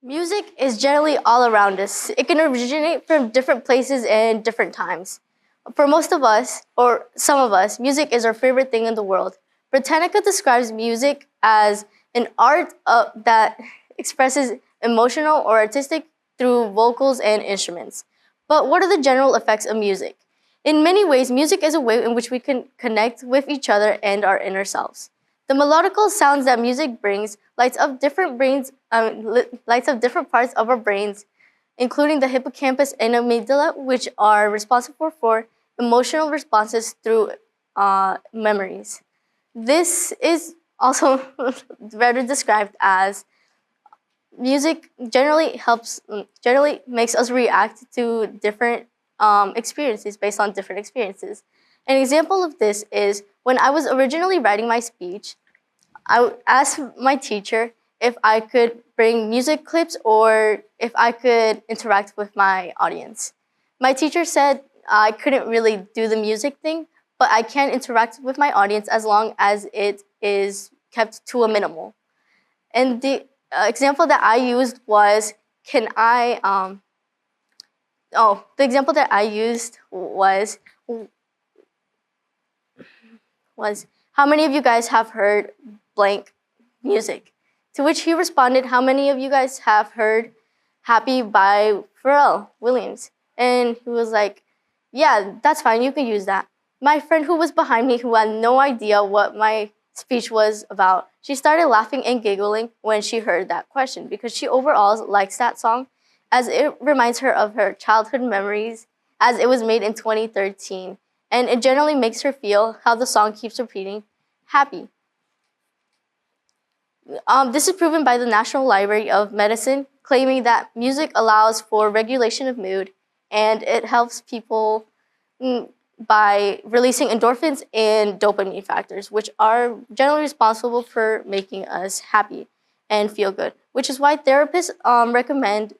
Music is generally all around us. It can originate from different places and different times. For most of us, or some of us, music is our favorite thing in the world. Britannica describes music as an art that expresses emotional or artistic through vocals and instruments. But what are the general effects of music? In many ways, music is a way in which we can connect with each other and our inner selves. The melodical sounds that music brings lights up different parts of our brains, including the hippocampus and amygdala, which are responsible for emotional responses through memories. This is also better described as music generally makes us react to different experiences based on different experiences. An example of this is when I was originally writing my speech, I asked my teacher if I could bring music clips or if I could interact with my audience. My teacher said I couldn't really do the music thing, but I can interact with my audience as long as it is kept to a minimal. And the example that I used was, the example that I used was how many of you guys have heard blank music? To which he responded, how many of you guys have heard Happy by Pharrell Williams? And he was like, yeah, that's fine, you can use that. My friend who was behind me, who had no idea what my speech was about, she started laughing and giggling when she heard that question because she overall likes that song as it reminds her of her childhood memories as it was made in 2013. And it generally makes her feel how the song keeps repeating, happy. This is proven by the National Library of Medicine, claiming that music allows for regulation of mood and it helps people by releasing endorphins and dopamine factors, which are generally responsible for making us happy and feel good, which is why therapists recommend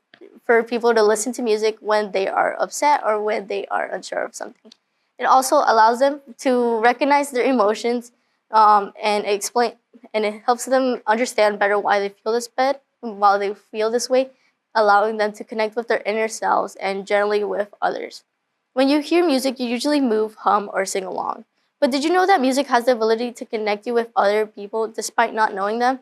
for people to listen to music when they are upset or when they are unsure of something. It also allows them to recognize their emotions and explain, and it helps them understand better why they feel this way, allowing them to connect with their inner selves and generally with others. When you hear music, you usually move, hum, or sing along. But did you know that music has the ability to connect you with other people despite not knowing them?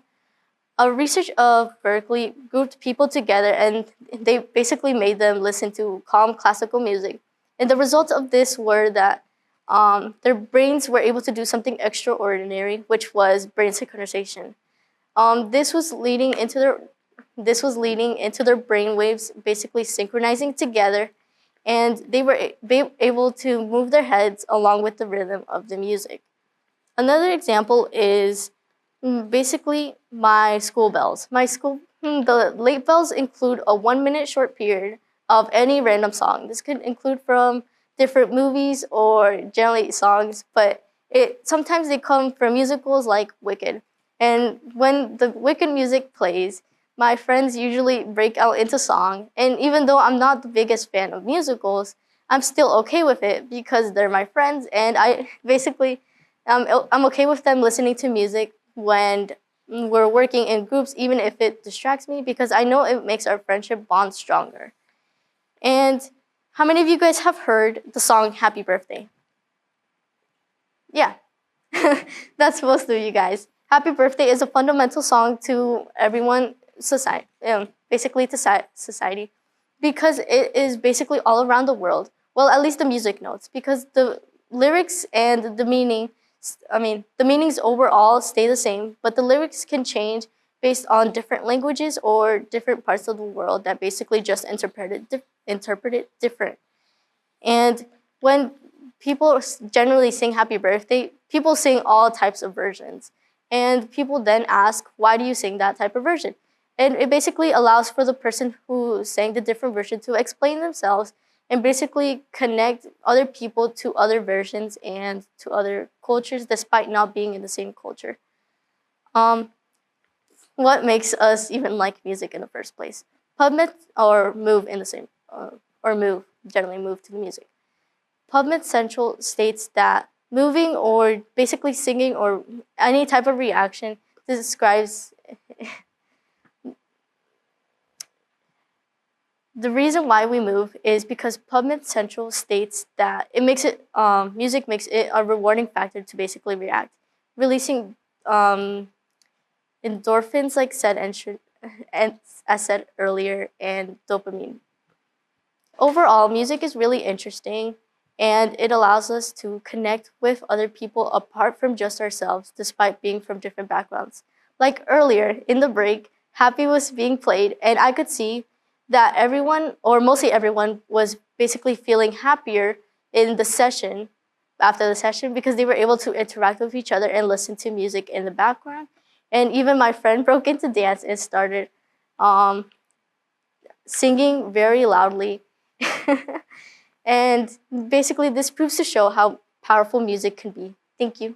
A research of Berkeley grouped people together and they basically made them listen to calm classical music. And the results of this were that their brains were able to do something extraordinary, which was brain synchronization. This was leading into their brain waves basically synchronizing together, and they were able to move their heads along with the rhythm of the music. Another example is basically my school bells. The late bells include a 1 minute short period of any random song. This could include from different movies or generally songs, but sometimes they come from musicals like Wicked. And when the Wicked music plays, my friends usually break out into song. And even though I'm not the biggest fan of musicals, I'm still okay with it because they're my friends, and I basically I'm okay with them listening to music when we're working in groups, even if it distracts me, because I know it makes our friendship bond stronger. And how many of you guys have heard the song Happy Birthday? Yeah, that's most of you guys. Happy Birthday is a fundamental song to everyone, basically to society, because it is basically all around the world. Well, at least the music notes, because the lyrics and the meanings overall stay the same, but the lyrics can change based on different languages or different parts of the world that basically just interpret it different. And when people generally sing Happy Birthday, people sing all types of versions. And people then ask, why do you sing that type of version? And it basically allows for the person who sang the different version to explain themselves and basically connect other people to other versions and to other cultures despite not being in the same culture. What makes us even like music in the first place? PubMed or move in the same, generally move to the music. PubMed Central states that moving or basically singing or any type of reaction describes the reason why we move is because PubMed Central states that music makes it a rewarding factor to basically react, releasing endorphins, like said and as said earlier, and dopamine. Overall, music is really interesting, and it allows us to connect with other people apart from just ourselves, despite being from different backgrounds. Like earlier in the break, Happy was being played, and I could see that everyone, or mostly everyone, was basically feeling happier in the session, after the session, because they were able to interact with each other and listen to music in the background. And even my friend broke into dance and started um, singing very loudly. And basically, this proves to show how powerful music can be. Thank you.